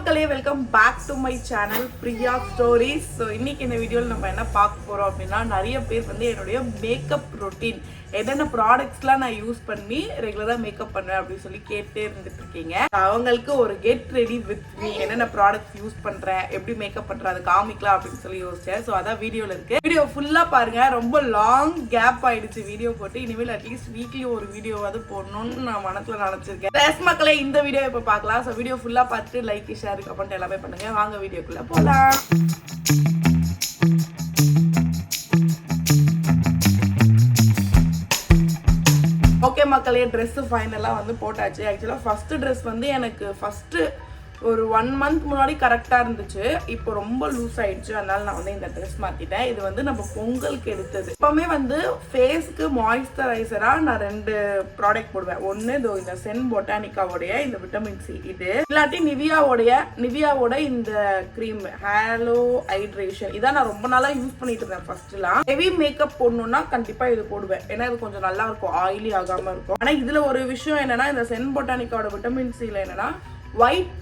மக்களே, welcome back to my channel Priya stories. So இன்னைக்கு இந்த வீடியோவில் நம்ம என்ன பார்க்க போகிறோம் அப்படின்னா, நிறைய பேர் வந்து என்னுடைய மேக்கப் ரொட்டீன் என்னென்ன ப்ராடக்ட்ஸ்லாம் நான் யூஸ் பண்ணி ரெகுலராக மேக்கப் பண்ணுவேன் அப்படின்னு சொல்லி கேட்டே இருந்துட்டு இருக்கீங்க. அவங்களுக்கு ஒரு கெட் ரெடி வித் மீ, என்னென்ன ப்ராடக்ட்ஸ் யூஸ் பண்ணுறேன், எப்படி மேக்கப் பண்ணுறேன் அதை காமிக்கலாம் அப்படின்னு சொல்லி யோசிச்சேன். ஸோ அதான் வீடியோவில் இருக்குது. வீடியோ ஃபுல்லாக பாருங்கள். ரொம்ப லாங் கேப் ஆகிடுச்சு வீடியோ போட்டு. இனிமேல் அட்லீஸ்ட் வீக்லி ஒரு வீடியோவாவது போடணும்னு நான் மனசில் நினச்சிருக்கேன். எஸ் மக்களே, இந்த வீடியோ இப்போ பார்க்கலாம். ஸோ வீடியோ ஃபுல்லாக பார்த்துட்டு லைக் ஷேர் கமெண்ட் எல்லாமே பண்ணுங்க. வாங்க வீடியோக்குள்ள போலாம். ஓகே மக்களே, ட்ரெஸ் ஃபைனலாக வந்து போட்டாச்சு. ஆக்சுவலாக ஃபர்ஸ்ட் ட்ரெஸ் வந்து எனக்கு ஒரு 1 month முன்னாடி கரெக்டாக இருந்துச்சு. இப்போ ரொம்ப லூஸ் ஆயிடுச்சு. அதனால நான் வந்து இந்த ட்ரெஸ் மாற்றிட்டேன். இது வந்து நம்ம பொங்கலுக்கு எடுத்தது. எப்பவுமே வந்து ஃபேஸ்க்கு மாய்ஸ்சரைசராக நான் 2 ப்ராடக்ட் போடுவேன். ஒன்று இந்த சென் பொட்டானிக்காவோடைய இந்த விட்டமின் சி, இது இல்லாட்டி நிவியாவோட இந்த க்ரீம் ஹேலோ ஹைட்ரேஷன். இதான் நான் ரொம்ப நாளாக யூஸ் பண்ணிட்டு இருந்தேன். ஃபர்ஸ்ட்லாம் ஹெவி மேக்கப் போடணும்னா கண்டிப்பாக இது போடுவேன். ஏன்னா இது கொஞ்சம் நல்லா இருக்கும், ஆயிலி ஆகாமல் இருக்கும். ஆனால் இதில் ஒரு விஷயம் என்னன்னா, இந்த சென் பொட்டானிக்காவோட விட்டமின் சியில் என்னன்னா, ஒயிட்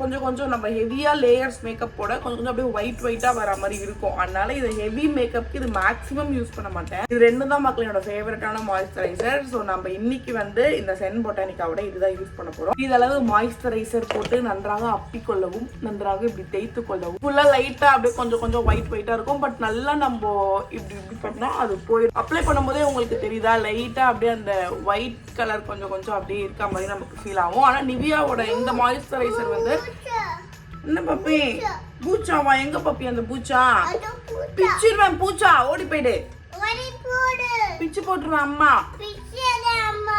கொஞ்சம் நம்ம ஹெவியா லேயர்ஸ் மேக்கப் போட கொஞ்சம் அப்படியே ஒயிட்டா வர மாதிரி இருக்கும். அதனால இது ஹெவி மேக்கப்க்கு இது மேக்ஸிமம் யூஸ் பண்ண மாட்டேன். இது 2 தான் மக்களோட ஃபேவரட்டான மாய்ஸ்சரைசர். ஸோ நம்ம இன்னைக்கு வந்து இந்த சென் பொட்டானிக்காவோட இதுதான் யூஸ் பண்ண போறோம். இதளவு மாய்ஸ்சரைசர் போட்டு நன்றாக அப்பிக்கொள்ளவும், நன்றாக இப்படி தேய்த்து கொள்ளவும். ஃபுல்லா லைட்டா அப்படியே கொஞ்சம் ஒயிட்டா இருக்கும். பட் நல்லா நம்ம இப்படி பண்ணா அது போயிடும். அப்ளை பண்ணும்போதே உங்களுக்கு தெரியுதா, லைட்டா அப்படியே அந்த ஒயிட் கலர் கொஞ்சம் அப்படியே இருக்க மாதிரி நமக்கு ஃபீல் ஆகும். ஆனா நிவியாவோட இந்த மாய்ஸ்சரைசர் வந்து என்ன பப்பி, பூச்சாவா? எங்க பப்பி அந்த பூச்சா? பிச்சிருவேன். பூச்சா ஓடி போயிடு, பிச்சு போட்டுருவேன் அம்மா.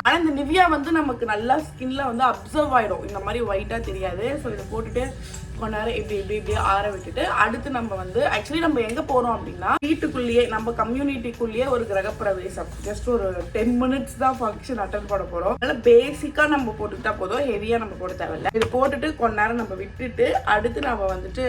ஆனா இந்த நிவியா வந்து நமக்கு நல்லா ஸ்கின்ல வந்து அப்சர்வ் ஆயிடும். இந்த மாதிரி ஒயிட்டா தெரியாது. ஸோ இதை போட்டுட்டு கொஞ்ச நேரம் இப்படி ஆற விட்டுட்டு அடுத்து நம்ம வந்து ஆக்சுவலி நம்ம எங்க போறோம் அப்படின்னா, வீட்டுக்குள்ளேயே நம்ம கம்யூனிட்டிக்குள்ளேயே ஒரு கிரகப்பிரவேசம். ஜஸ்ட் ஒரு 10 minutes தான் ஃபங்க்ஷன் அட்டன் பண்ண போறோம். அதனால பேசிக்கா நம்ம போட்டுக்கிட்டா போதும், ஹெவியா நம்ம போட தேவையில்ல. இது போட்டுட்டு கொஞ்ச நேரம் நம்ம விட்டுட்டு அடுத்து நம்ம வந்துட்டு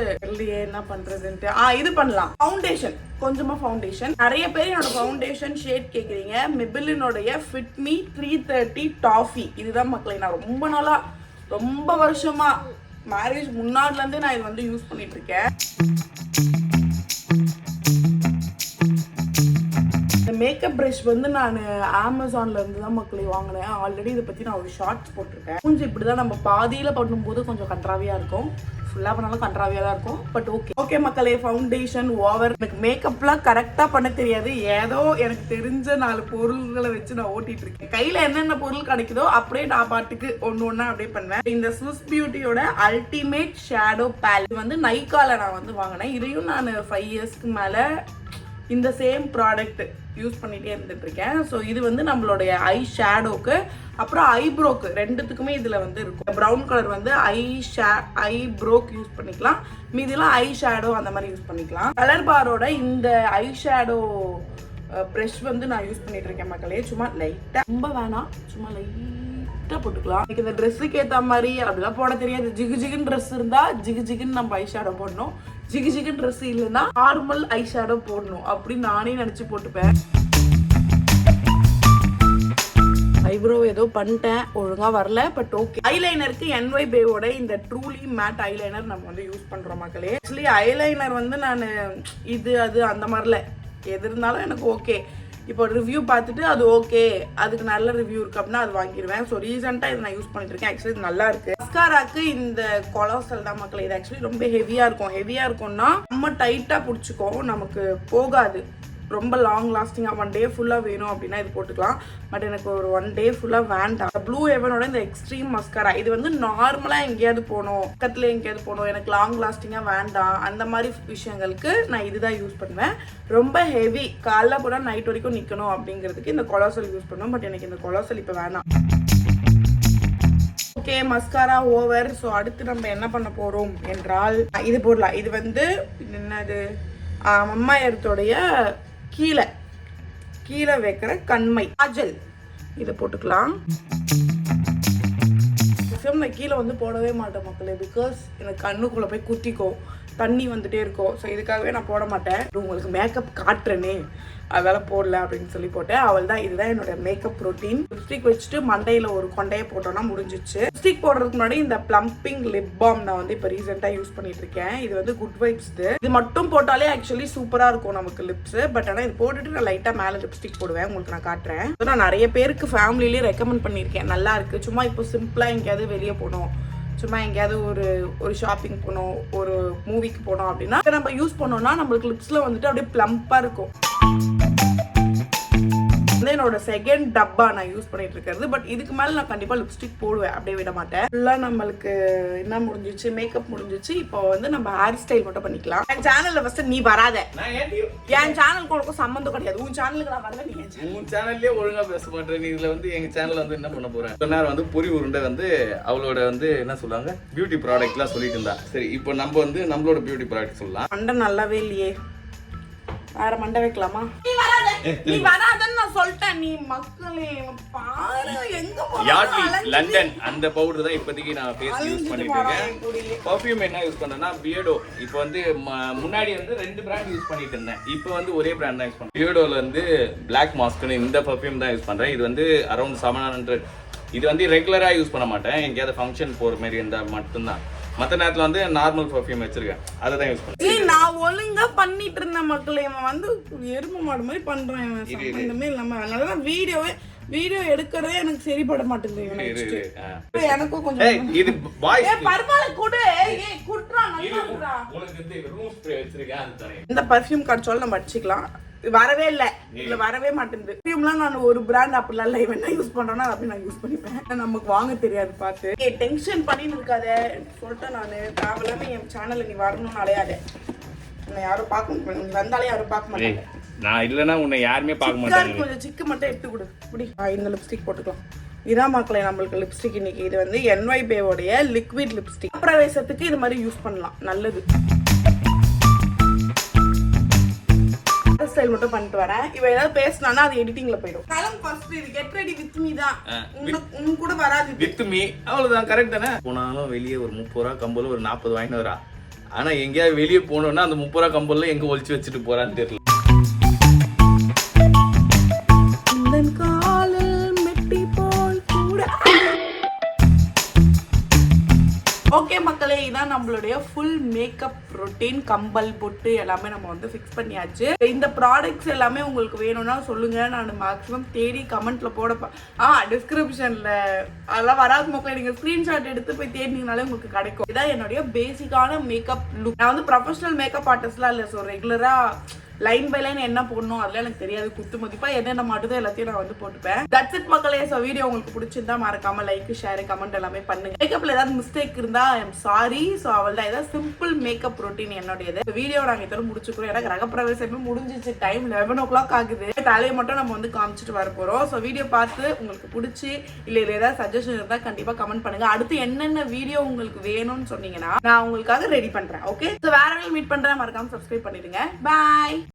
என்ன பண்றதுன்ட்டு இது பண்ணலாம். ஃபவுண்டேஷன், கொஞ்சமா ஃபவுண்டேஷன். நிறைய பேர் என்னோட ஃபவுண்டேஷன் ஷேட் கேக்குறீங்க. மெபிலினோடைய ஃபிட் மீ 330 டாஃபி. இதுதான் மக்களை நான் ரொம்ப வருஷமா, மேரேஜ் முன்னாடில இருந்தே நான் இது வந்து யூஸ் பண்ணிட்டு இருக்கேன். இந்த மேக்கப் பிரஷ் வந்து நான் அமேசான்ல இருந்து தான் மக்களை வாங்கினேன். ஆல்ரெடி இதை பத்தி நான் ஒரு ஷார்ட்ஸ் போட்டிருக்கேன். கொஞ்சம் இப்படிதான் நம்ம பாதியில பண்ணும்போது கொஞ்சம் கன்றாவியா இருக்கும், ஃபுல்லா பண்ணாலும் கன்றாவியா தான் இருக்கும். பட் ஓகே மக்களே, ஃபவுண்டேஷன் ஓவர். எனக்கு மேக்கப்லாம் கரெக்டா பண்ண தெரியாது. ஏதோ எனக்கு தெரிஞ்ச 4 பொருள்களை வச்சு நான் ஓட்டிட்டு இருக்கேன். கையில என்னென்ன பொருள் கிடைக்குதோ அப்படியே நான் பாட்டுக்கு ஒண்ணா அப்படியே பண்ணுவேன். இந்த ஸ்விஸ் பியூட்டியோட அல்டிமேட் ஷேடோ பேலட் வந்து நைக்கால நான் வந்து வாங்கினேன். இதையும் நான் 5 yearsக்கு மேல இந்த சேம் ப்ராடக்ட் யூஸ் பண்ணிட்டே இருந்துட்டு இருக்கேன். ஸோ இது வந்து நம்மளுடைய ஐ ஷேடோக்கு அப்புறம் ஐப்ரோக்கு 2த்துக்குமே இதுல வந்து இருக்கும். ப்ரௌன் கலர் வந்து ஐப்ரோக்கு யூஸ் பண்ணிக்கலாம், மீதிலாம் ஐ ஷேடோ அந்த மாதிரி யூஸ் பண்ணிக்கலாம். கலர் பாரோட இந்த ஐ ஷேடோ ப்ரஷ் வந்து நான் யூஸ் பண்ணிட்டு இருக்கேன் மக்களே. சும்மா லைட்டா, ரொம்ப வேணாம், சும்மா லைட்டா போட்டுக்கலாம். எனக்கு இந்த ட்ரெஸ்ஸுக்கு ஏற்ற மாதிரி அப்படிலாம் போட தெரியாது. ஜிகுன்னு ட்ரெஸ் இருந்தா ஜிகுன்னு நம்ம ஐ ஷேடோ போடணும், ஜிகுன்னு ட்ரெஸ் இல்லைன்னா நார்மல் ஐ ஷேடோ போடணும் அப்படின்னு நானே நினைச்சு போட்டுப்பேன். ஐப்ரோ ஏதோ பண்ணிட்டேன், ஒழுங்கா வரல, பட் ஓகே. ஐலைனருக்கு NY பேவோட இந்த ட்ரூலி மேட் ஐலைனர் நம்ம வந்து யூஸ் பண்றோம் மக்களே. ஆக்சுவலி ஐலைனர் வந்து நான் அது அந்த மாதிரில எது இருந்தாலும் எனக்கு ஓகே. இப்போ ரிவ்யூ பார்த்துட்டு அது ஓகே, அதுக்கு நல்ல ரிவ்யூ இருக்கு அப்படின்னா அது வாங்கிடுவேன். ஸோ ரீசெண்டாக இதை நான் யூஸ் பண்ணிட்டு இருக்கேன். ஆக்சுவலி இது நல்லா இருக்கு. மஸ்காராக்கு இந்த கொலோசல் தான் மக்களே. இது ஆக்சுவலி ரொம்ப ஹெவியா இருக்கும்னா ரொம்ப டைட்டா பிடிச்சிக்கும், நமக்கு போகாது. ரொம்ப லாங் லாஸ்டிங்காக 1 day ஃபுல்லாக வேணும் அப்படின்னா இது போட்டுக்கலாம். பட் எனக்கு ஒரு 1 day ஃபுல்லாக வேண்டாம். ப்ளூ ஹெவனோட இந்த எக்ஸ்ட்ரீம் மஸ்காரா இது வந்து நார்மலாக எங்கேயாவது போகணும், பக்கத்தில் எங்கேயாவது போகணும், எனக்கு லாங் லாஸ்டிங்காக வேண்டாம், அந்த மாதிரி விஷயங்களுக்கு நான் இதுதான் யூஸ் பண்ணுவேன். ரொம்ப ஹெவி காலைல போனால் நைட் வரைக்கும் நிற்கணும் அப்படிங்கிறதுக்கு இந்த கொலோசல் யூஸ் பண்ணுவேன். பட் எனக்கு இந்த கொலோசல் இப்போ வேணாம். Okay, mascara over. ஸோ அடுத்து நம்ம என்ன பண்ண போகிறோம் என்றால் இது போடலாம். இது வந்து என்னது, அம்மா எர்த்தோடைய கீழே வைக்கிற கண்மை காஜல், இதை போட்டுக்கலாம். நான் கீழே வந்து போடவே மாட்டேன் மக்களே, பிகாஸ் எனக்கு கண்ணுக்குள்ள போய் குத்திக்கும். தண்ணி வந்துட்டே இருக்கும். ஸோ இதுக்காகவே நான் போட மாட்டேன். உங்களுக்கு மேக்கப் காட்டுறேனே அதெல்லாம் போடல அப்படின்னு சொல்லி போட்டேன். அவள் தான். இதுதான் என்னோட மேக்கப் ரொட்டீன். லிப்ஸ்டிக் வச்சுட்டு மண்டையில் ஒரு கொண்டையை போட்டோம்னா முடிஞ்சிச்சு. லிப்ஸ்டிக் போடுறதுக்கு முன்னாடி இந்த பிளம்பிங் லிப் பாம் நான் வந்து இப்போ ரீசெண்டாக யூஸ் பண்ணிட்டு இருக்கேன். இது வந்து குட் வைப்ஸ். இது மட்டும் போட்டாலே ஆக்சுவலி சூப்பராக இருக்கும் நமக்கு லிப்ஸ். பட் ஆனால் இது போட்டுட்டு நான் லைட்டாக மேலே லிப்ஸ்டிக் போடுவேன். உங்களுக்கு நான் காட்டுறேன். நான் நிறைய பேருக்கு ஃபேமிலிலேயே ரெக்கமெண்ட் பண்ணியிருக்கேன். நல்லா இருக்கு. சும்மா இப்போ சிம்பிளாக எங்கேயாவது வெளியே போகணும், சும்மா எங்கேயாவது ஒரு ஷாப்பிங் போனோம், ஒரு மூவிக்கு போனோம் அப்படின்னா நம்ம யூஸ் பண்ணோம்னா நம்மளுக்கு லிப்ஸ்ல வந்துட்டு அப்படியே பிளம்பா இருக்கும். என்னோட செகண்ட் டப்பா நான் யூஸ் பண்ணிட்டு இருக்கிறது. பட் இதுக்கு மேல நான் கண்டிப்பா லிப்ஸ்டிக் போடுவேன், அப்படியே விட மாட்டேன். ஃபுல்லாக நம்மளுக்கு என்ன முடிஞ்சிச்சு, மேக்கப் முடிஞ்சிச்சு. இப்போ வந்து நம்ம ஹேர் ஸ்டைல் மட்டும் பண்ணிக்கலாம். என் சேனல்ல ஃபர்ஸ்ட் நீ வராத. என் சேனலுக்கு உனக்கு சம்மந்தம் கிடையாது. உன் சேனலுக்கு நான் வரல. நீ உன் சேனல்லே ஒழுங்கா பேச மாட்டேன். இதுல வந்து எங்க சேனல்ல வந்து என்ன பண்ண போறேன், கொஞ்ச நேரம் வந்து பொரி உருண்டை வந்து அவளோட வந்து என்ன சொல்லுவாங்க பியூட்டி ப்ராடக்ட்லாம் சொல்லிட்டு இருந்தா. சரி இப்போ நம்ம வந்து நம்மளோட பியூட்டி ப்ராடக்ட் சொல்லலாம். மண்டை நல்லாவே இல்லையே, வேற மண்டை வைக்கலாமா? நீ வராதன்னு நான் சொல்லிட்டேன். நீ மக்களே பாரு, எங்க யார்ட்லி லண்டன் அந்த பவுடர் தான் இப்போதைக்கு நான் ஃபேஸ் யூஸ் பண்ணிட்டு இருக்கேன். பர்ஃப்யூம் என்ன யூஸ் பண்றேன்னா பியர்டோ. இப்போ வந்து முன்னாடி வந்து 2 பிராண்ட் யூஸ் பண்ணிட்டு இருந்தேன். இப்போ வந்து ஒரே பிராண்ட் தான் யூஸ் பண்றேன். பியர்டோல வந்து பிளாக் மாஸ்க்னு இந்த பர்ஃப்யூம் தான் யூஸ் பண்றேன். இது வந்து அரௌண்ட் 700. இது வந்து ரெகுலரா யூஸ் பண்ண மாட்டேன். எங்கேயாவது ஃபங்க்ஷன் போற மாதிரி இருந்தா மட்டும்தான். மற்ற நேரத்தில் வந்து நார்மல் பர்ஃப்யூம் வச்சிருக்கேன், அதை தான் யூஸ் பண்ணுறேன். நான் ஒழுங்கா பண்ணிட்டு இருந்த மக்களே, இவன் வந்து எருமை மாடு மாதிரி பண்றேன். சம்பந்தமே இல்லாம அதனால வீடியோ எடுக்கிறதே எனக்கு சரிப்பட மாட்டேங்குது. எனக்கும் கொஞ்சம் இது பாய்ஸ் பரவாயில்ல கூட குட்றான். உனக்கு இந்த ரூம் ஸ்ப்ரே வச்சிருக்கேன், அது தானே. இந்த பர்ஃப்யூம் கார்டு நம்ம அடிச்சுக்கலாம். வரவே இல்லை, இதுல வரவே மாட்டேங்குது. பர்ஃப்யூம்லாம் நான் ஒரு பிராண்ட் அப்படிலாம் இல்லை. இவன் என்ன யூஸ் பண்றேன்னா அப்படி நான் யூஸ் பண்ணிப்பேன். நமக்கு வாங்க தெரியாது பார்த்து. டென்ஷன் பண்ணிட்டு இருக்காத சொல்லிட்டு நான் தேவையில்லாம என் சேனல்ல நீ வரணும்னு அலையாத. உன்னை யாரும் பார்க்க மாட்டேன். நீ வந்தாலே யாரும் பார்க்க மாட்டாங்க. நான் இல்லைன்னா உன்னை யாருமே பார்க்க மாட்டாங்க. கொஞ்சம் சிக்கு மட்டும் எடுத்து கொடு. இப்படி இந்த லிப்ஸ்டிக் போட்டுக்கலாம். இதான் மக்களே நம்மளுக்கு லிப்ஸ்டிக் இன்னைக்கு. இது வந்து NYBay உடைய லிக்விட் லிப்ஸ்டிக். பிரவேசத்துக்கு இது மாதிரி யூஸ் பண்ணலாம், நல்லது. ஸ்டைல் மட்டும் பண்ணிட்டு வரேன். இவ ஏதாவது பேசினானா அது எடிட்டிங்ல போயிடும். கலம் ஃபர்ஸ்ட் இது கெட் ரெடி வித் மீ தான். உன் கூட வராது. வித் மீ அவ்வளவுதான். கரெக்ட் தானே? போனாலும் வெளியே ஒரு 30 ரூபா கம்பல் ஒரு 40 வாங்கிட்டு வரா. ஆனா எங்கேயாவது வெளியே போனோம்னா அந்த 30 ரூபா கம்பல்ல எங்க ஒழிச்சு வச்சுட்டு போறான்னு தெரியல. ஓகே மக்களே, இதான் நம்மளுடைய ஃபுல் மேக்கப் ரொட்டீன். கம்பல் பொட்டு எல்லாமே நம்ம வந்து ஃபிக்ஸ் பண்ணியாச்சு. இந்த ப்ராடக்ட்ஸ் எல்லாமே உங்களுக்கு வேணும்னா சொல்லுங்க. நான் மேக்ஸிமம் தேடி கமெண்ட்ல போட டிஸ்கிரிப்ஷன்ல அதெல்லாம் வராது மக்களே. நீங்க ஸ்கிரீன்ஷாட் எடுத்து போய் தேடினீங்கனாலே உங்களுக்கு கிடைக்கும். இதான் என்னுடைய பேசிக்கான மேக்கப் லுக். நான் வந்து ப்ரொஃபஷனல் மேக்கப் ஆர்டிஸ்ட்லாம் இல்லை. ஸோ ரெகுலரா லைன் பை லைன் என்ன போடணும் அதெல்லாம் எனக்கு தெரியாது. குத்து மதிப்பா என்னென்ன மாட்டுதோ எல்லாத்தையும் நான் வந்து போட்டுப்பேன். தட்ஸ் இட் மக்களே. ஸோ வீடியோ உங்களுக்கு பிடிச்சிருந்தா மறக்காம லைக், ஷேர், கமெண்ட் எல்லாமே பண்ணுங்க. மேக்கப்ல ஏதாவது மிஸ்டேக் இருந்தா ஐம் சாரி. ஸோ அவள் தான் ஏதாவது சிம்பிள் மேக்கப் ரொட்டீன் என்னுடையது. வீடியோ நாங்கள் இதோட முடிச்சுக்கிறோம். எனக்கு ரகப்பிரவேசமே முடிஞ்சிச்சு. டைம் 11 o'clock ஆகுது. தலையை மட்டும் நம்ம வந்து காமிச்சிட்டு வர போறோம். ஸோ வீடியோ பார்த்து உங்களுக்கு பிடிச்சி இல்லை ஏதாவது சஜஷன் இருந்தால் கண்டிப்பா கமெண்ட் பண்ணுங்க. அடுத்து என்னென்ன வீடியோ உங்களுக்கு வேணும்னு சொன்னீங்கன்னா நான் உங்களுக்காக ரெடி பண்றேன். ஓகே, ஸோ வேற மீட் பண்றேன். மறக்காம சப்ஸ்கிரைப் பண்ணிடுங்க. பாய்.